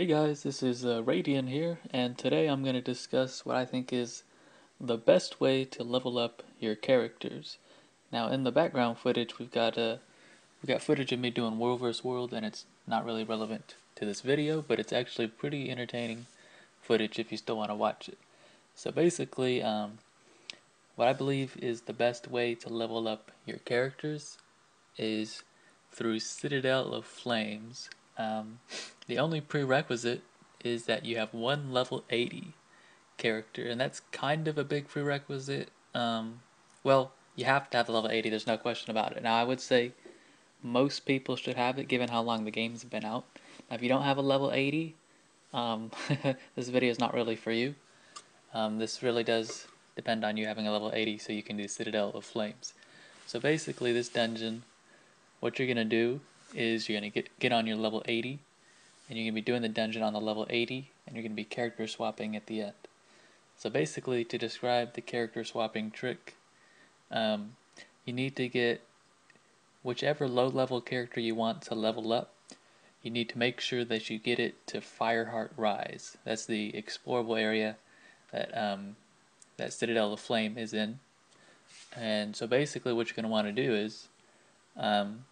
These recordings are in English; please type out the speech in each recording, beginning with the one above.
Hey guys, this is Radian here, and today I'm going to discuss what I think is the best way to level up your characters. Now, in the background footage, we got footage of me doing World vs. World, and it's not really relevant to this video, but it's actually pretty entertaining footage if you still want to watch it. So basically, what I believe is the best way to level up your characters is through Citadel of Flames. The only prerequisite is that you have one level 80 character, and that's kind of a big prerequisite. Well, you have to have a level 80, there's no question about it. Now, I would say most people should have it given how long the game's been out. Now, if you don't have a level 80, this video is not really for you. This really does depend on you having a level 80 so you can do Citadel of Flames. So basically, this dungeon, what you're gonna do is you're gonna get on your level 80, and you're gonna be doing the dungeon on the level 80, and you're gonna be character swapping at the end. So basically, to describe the character swapping trick, you need to get whichever low level character you want to level up. You need to make sure that you get it to Fireheart Rise. That's the explorable area that Citadel of Flame is in. And so basically, what you're gonna want to do is um,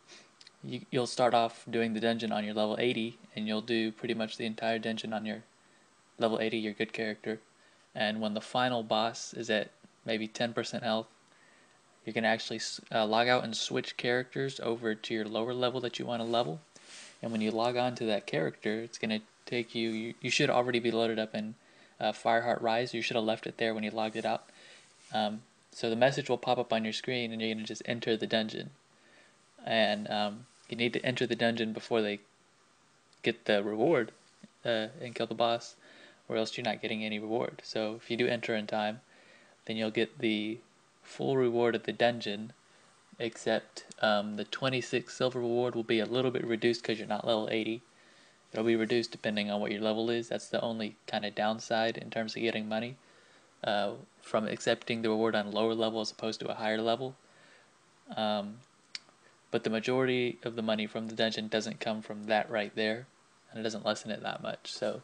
you'll start off doing the dungeon on your level 80, and you'll do pretty much the entire dungeon on your level 80, your good character. And when the final boss is at maybe 10% health, you can actually log out and switch characters over to your lower level that you want to level. And when you log on to that character, it's going to take you should already be loaded up in Fireheart Rise. You should have left it there when you logged it out. So the message will pop up on your screen, and you're going to just enter the dungeon. And you need to enter the dungeon before they get the reward and kill the boss, or else you're not getting any reward. So if you do enter in time, then you'll get the full reward of the dungeon, except the 26 silver reward will be a little bit reduced because you're not level 80. It'll be reduced depending on what your level is. That's the only kind of downside in terms of getting money from accepting the reward on a lower level as opposed to a higher level. But the majority of the money from the dungeon doesn't come from that right there, and it doesn't lessen it that much. So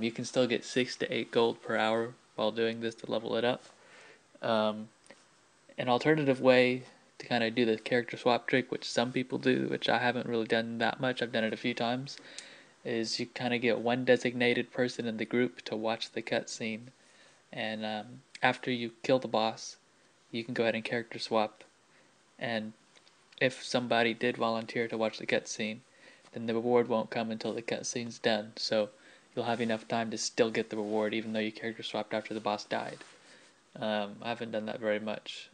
you can still get 6 to 8 gold per hour while doing this to level it up. An alternative way to kind of do the character swap trick, which some people do, which I haven't really done that much, I've done it a few times, is you kind of get one designated person in the group to watch the cutscene, and after you kill the boss, you can go ahead and character swap, and if somebody did volunteer to watch the cutscene, then the reward won't come until the cutscene's done, so you'll have enough time to still get the reward even though you character swapped after the boss died. I haven't done that very much,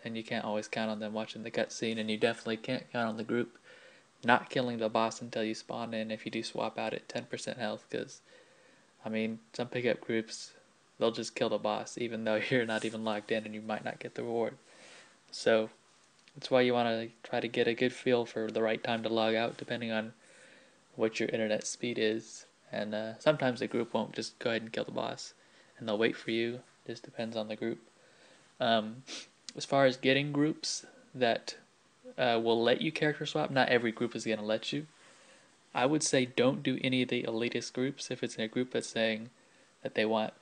and you can't always count on them watching the cutscene, and you definitely can't count on the group not killing the boss until you spawn in if you do swap out at 10% health, because, I mean, some pickup groups, they'll just kill the boss even though you're not even logged in and you might not get the reward. So that's why you want to try to get a good feel for the right time to log out depending on what your internet speed is. And sometimes the group won't just go ahead and kill the boss, and they'll wait for you. Just depends on the group. Um, as far as getting groups that will let you character swap, not every group is going to let you. I would say don't do any of the elitist groups if it's in a group that's saying that they want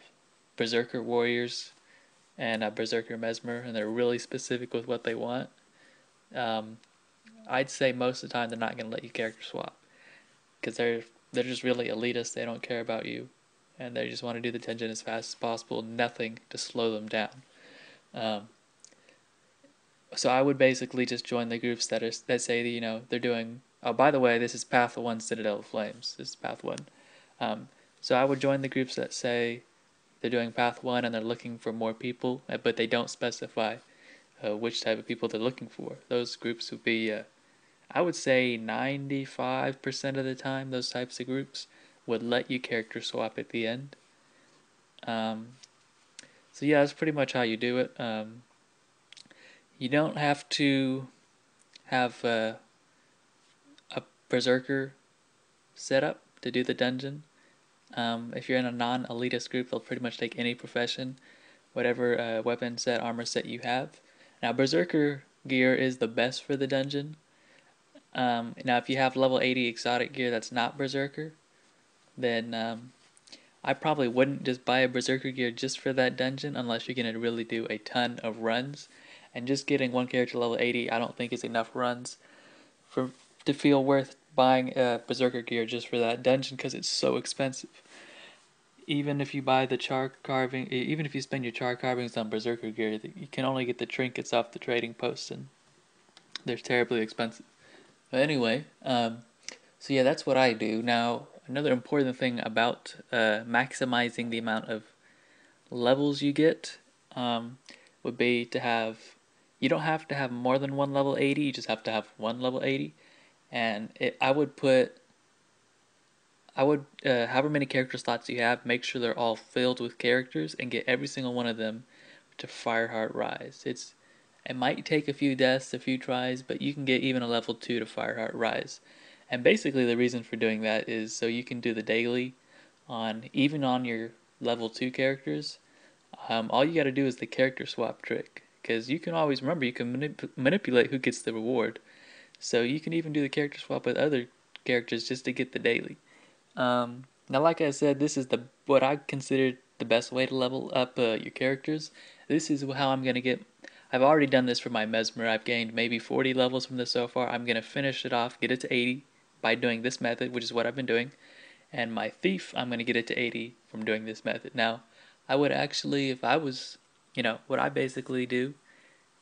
Berserker Warriors and Berserker Mesmer, and they're really specific with what they want. Um, I'd say most of the time they're not going to let you character swap because they're just really elitist. They don't care about you, and they just want to do the dungeon as fast as possible. Nothing to slow them down. Um, so I would basically just join the groups that say they're doing. Oh, by the way, this is Path 1 Citadel of Flames. This is Path 1. So I would join the groups that say they're doing Path 1 and they're looking for more people, but they don't specify which type of people they're looking for. Those groups would be, I would say 95% of the time, those types of groups would let you character swap at the end. So yeah, that's pretty much how you do it. You don't have to have a berserker setup to do the dungeon. If you're in a non-elitist group, they'll pretty much take any profession, whatever weapon set, armor set you have. Now, berserker gear is the best for the dungeon. Now, if you have level 80 exotic gear that's not berserker, then I probably wouldn't just buy a Berserker gear just for that dungeon unless you're going to really do a ton of runs. And just getting one character level 80 I don't think is enough runs for to feel worth buying a Berserker gear just for that dungeon because it's so expensive. Even if you buy the char carving, even if you spend your char carvings on Berserker gear, you can only get the trinkets off the trading posts, and they're terribly expensive. But anyway, so yeah, that's what I do. Now, another important thing about maximizing the amount of levels you get would be to have. You don't have to have more than one level 80. You just have to have one level 80, and I would however many character slots you have, make sure they're all filled with characters and get every single one of them to Fireheart Rise. It might take a few deaths, a few tries, but you can get even a level 2 to Fireheart Rise. And basically the reason for doing that is so you can do the daily even on your level 2 characters. All you got to do is the character swap trick, because you can always remember you can manipulate who gets the reward. So you can even do the character swap with other characters just to get the daily. Now, like I said, this is what I consider the best way to level up your characters. This is how I'm gonna get. I've already done this for my Mesmer. I've gained maybe 40 levels from this so far. I'm gonna finish it off, get it to 80 by doing this method, which is what I've been doing. And my Thief, I'm gonna get it to 80 from doing this method. Now, I would actually, if I was, what I basically do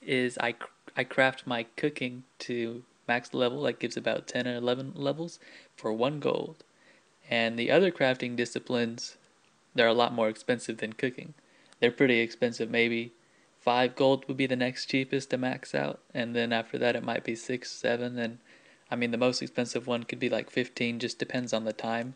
is I craft my cooking to max level, that gives about 10 or 11 levels for 1 gold. And the other crafting disciplines, they're a lot more expensive than cooking. They're pretty expensive. Maybe 5 gold would be the next cheapest to max out, and then after that it might be 6, 7, and I mean the most expensive one could be like 15. Just depends on the time.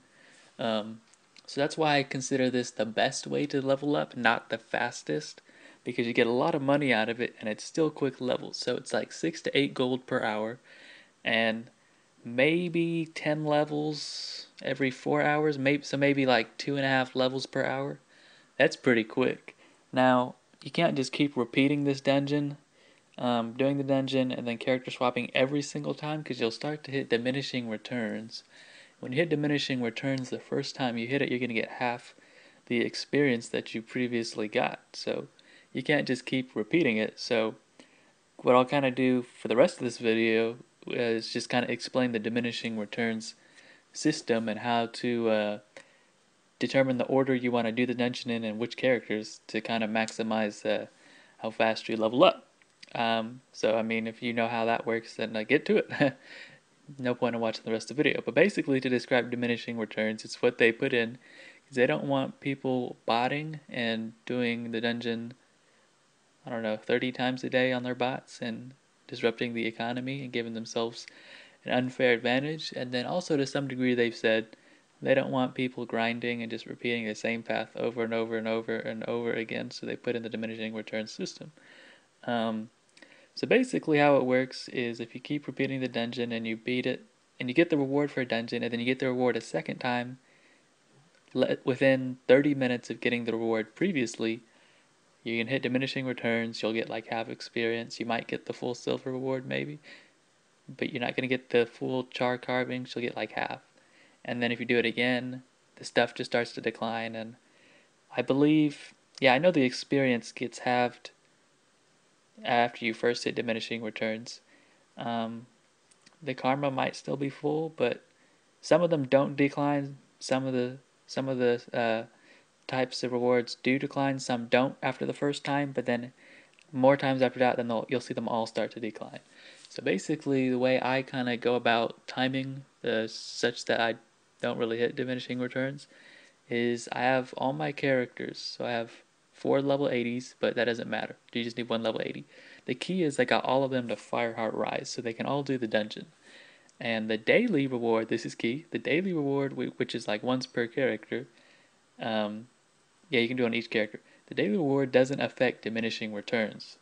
Um, so that's why I consider this the best way to level up, not the fastest, because you get a lot of money out of it and it's still quick levels. So it's like 6 to 8 gold per hour, and maybe 10 levels every 4 hours. Maybe like 2.5 levels per hour. That's pretty quick. Now you can't just keep repeating this dungeon, doing the dungeon and then character swapping every single time, because you'll start to hit diminishing returns. When you hit diminishing returns the first time you hit it, you're going to get half the experience that you previously got. So you can't just keep repeating it. So what I'll kind of do for the rest of this video is just kind of explain the diminishing returns system and how to determine the order you want to do the dungeon in and which characters to kind of maximize how fast you level up. So I mean, if you know how that works, then get to it. No point in watching the rest of the video. But basically, to describe diminishing returns, it's what they put in, because they don't want people botting and doing the dungeon, I don't know, 30 times a day on their bots and disrupting the economy and giving themselves an unfair advantage. And then also, to some degree, they've said they don't want people grinding and just repeating the same path over and over and over and over again, so they put in the diminishing return system. Um, so basically how it works is if you keep repeating the dungeon and you beat it, and you get the reward for a dungeon, and then you get the reward a second time, within 30 minutes of getting the reward previously, you can hit diminishing returns, you'll get like half experience, you might get the full silver reward maybe, but you're not going to get the full char carvings, you'll get like half. And then if you do it again, the stuff just starts to decline, and I believe, yeah, I know the experience gets halved after you first hit diminishing returns. Um, the karma might still be full, but some of them don't decline. Some of the types of rewards do decline. Some don't after the first time, but then more times after that, then you'll see them all start to decline. So basically, the way I kind of go about timing such that I don't really hit diminishing returns is I have all my characters. So I have 4 level 80s, but that doesn't matter. You just need 1 level 80. The key is I got all of them to Fireheart Rise, so they can all do the dungeon. And the daily reward, this is key, the daily reward, which is like once per character, yeah, you can do on each character. The daily reward doesn't affect diminishing returns.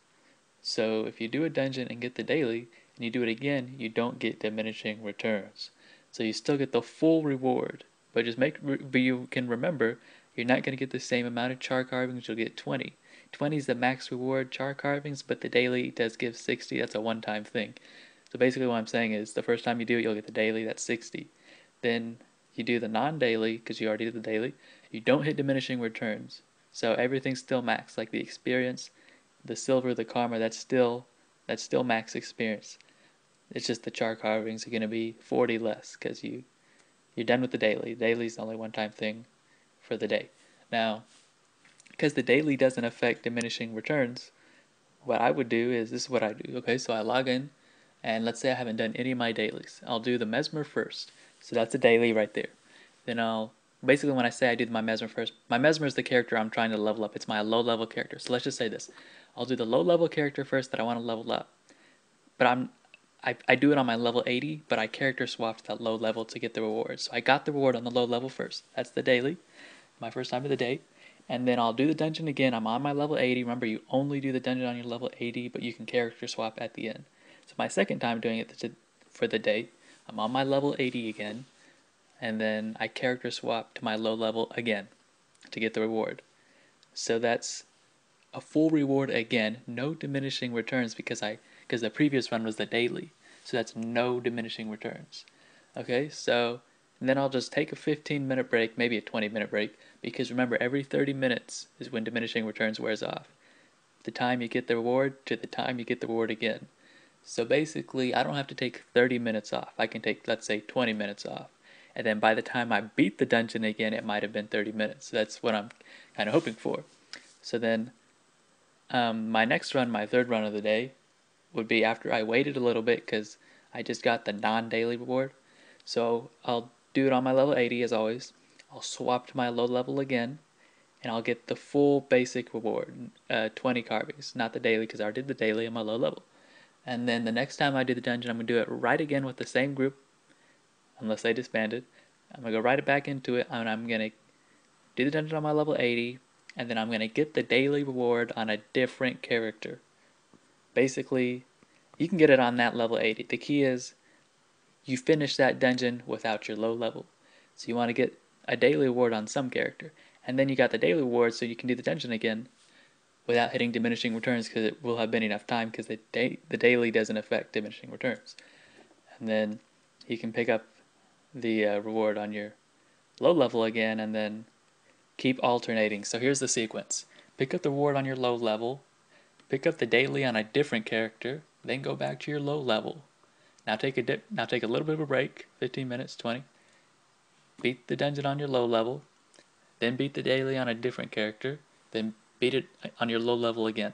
So if you do a dungeon and get the daily, and you do it again, you don't get diminishing returns. So you still get the full reward, but but you can remember, you're not going to get the same amount of char carvings, you'll get 20. 20 is the max reward char carvings, but the daily does give 60, that's a one-time thing. So basically what I'm saying is, the first time you do it, you'll get the daily, that's 60. Then you do the non-daily, because you already did the daily, you don't hit diminishing returns. So everything's still max, like the experience, the silver, the karma, that's still max experience. It's just the char carvings are going to be 40 less, because you're done with the daily. Daily's the only one-time thing for the day. Now, because the daily doesn't affect diminishing returns, what I would do is, this is what I do. Okay, so I log in, and let's say I haven't done any of my dailies. I'll do the Mesmer first. So that's a daily right there. Then basically when I say I do my Mesmer first, my Mesmer is the character I'm trying to level up. It's my low level character. So let's just say this. I'll do the low level character first that I want to level up. But I do it on my level 80, but I character swapped that low level to get the reward. So I got the reward on the low level first. That's the daily, my first time of the day. And then I'll do the dungeon again. I'm on my level 80. Remember, you only do the dungeon on your level 80, but you can character swap at the end. So my second time doing it for the day, I'm on my level 80 again, and then I character swap to my low level again to get the reward. So that's a full reward again, no diminishing returns because the previous run was the daily. So that's no diminishing returns. Okay, so then I'll just take a 15-minute break, maybe a 20-minute break, because remember, every 30 minutes is when diminishing returns wears off. The time you get the reward to the time you get the reward again. So basically, I don't have to take 30 minutes off. I can take, let's say, 20 minutes off. And then by the time I beat the dungeon again, it might have been 30 minutes. So that's what I'm kind of hoping for. So then my next run, my third run of the day, would be after I waited a little bit because I just got the non-daily reward. So I'll do it on my level 80 as always. I'll swap to my low level again, and I'll get the full basic reward, 20 carvies, not the daily because I already did the daily on my low level. And then the next time I do the dungeon, I'm going to do it right again with the same group, unless they disbanded. I'm going to go right back into it, and I'm going to do the dungeon on my level 80, and then I'm going to get the daily reward on a different character. Basically, you can get it on that level 80. The key is you finish that dungeon without your low level. So you want to get a daily reward on some character. And then you got the daily reward so you can do the dungeon again without hitting diminishing returns because it will have been enough time because the daily doesn't affect diminishing returns. And then you can pick up the reward on your low level again and then keep alternating. So here's the sequence. Pick up the reward on your low level, pick up the daily on a different character, then go back to your low level. Now take a little bit of a break, 15 minutes, 20. Beat the dungeon on your low level, then beat the daily on a different character, then beat it on your low level again.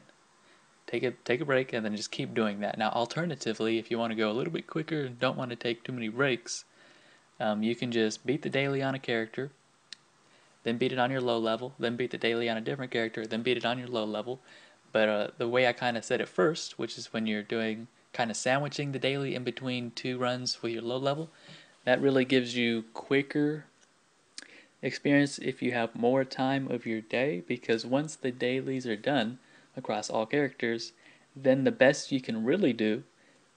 Take a break and then just keep doing that. Now alternatively, if you want to go a little bit quicker and don't want to take too many breaks, you can just beat the daily on a character, then beat it on your low level, then beat the daily on a different character, then beat it on your low level. But the way I kind of said it first, which is when you're doing kind of sandwiching the daily in between two runs with your low level, that really gives you quicker experience if you have more time of your day, because once the dailies are done across all characters, then the best you can really do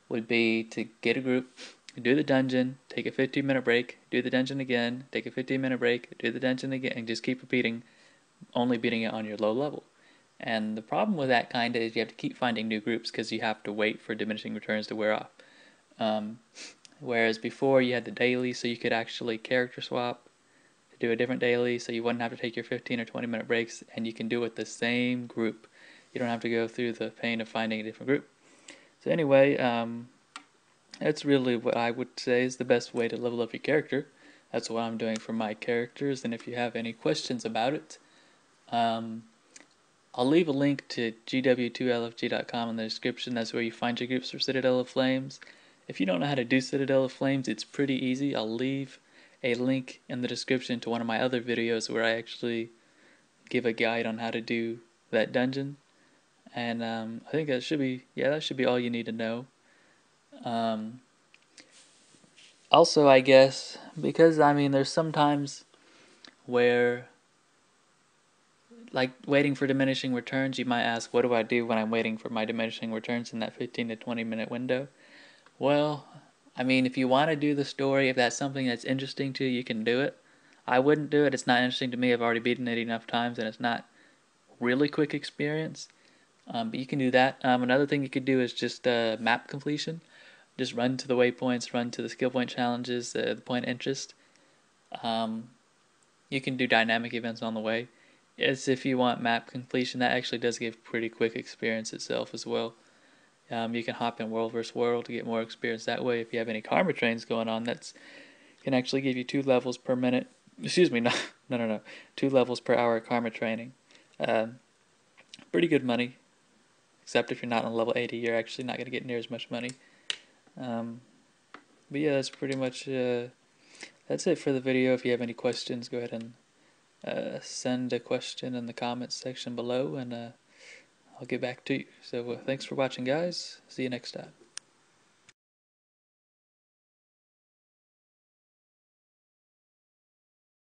would be to get a group, do the dungeon, take a 15-minute break, do the dungeon again, take a 15-minute break, do the dungeon again, and just keep repeating, only beating it on your low level. And the problem with that kind of is you have to keep finding new groups because you have to wait for diminishing returns to wear off. Whereas before you had the daily, so you could actually character swap to do a different daily, so you wouldn't have to take your 15 or 20-minute breaks, and you can do it with the same group. You don't have to go through the pain of finding a different group. So anyway, that's really what I would say is the best way to level up your character. That's what I'm doing for my characters, and if you have any questions about it, I'll leave a link to gw2lfg.com in the description. That's where you find your groups for Citadel of Flames. If you don't know how to do Citadel of Flames, it's pretty easy. I'll leave a link in the description to one of my other videos where I actually give a guide on how to do that dungeon. And I think that should be all you need to know. Also, I guess, because there's sometimes where, like waiting for diminishing returns, you might ask, what do I do when I'm waiting for my diminishing returns in that 15 to 20 minute window? Well, if you want to do the story, if that's something that's interesting to you, you can do it. I wouldn't do it. It's not interesting to me. I've already beaten it enough times, and it's not really quick experience. But you can do that. Another thing you could do is just map completion. Just run to the waypoints, run to the skill point challenges, the point interest. You can do dynamic events on the way. As if you want map completion, that actually does give pretty quick experience itself as well. You can hop in world versus world to get more experience that way. If you have any karma trains going on, that's can actually give you 2 levels per minute. Excuse me, no. 2 levels per hour karma training. Pretty good money, except if you're not on level 80, you're actually not going to get near as much money. But yeah, that's pretty much that's it for the video. If you have any questions, go ahead and send a question in the comments section below, and I'll get back to you. So thanks for watching, guys. See you next time.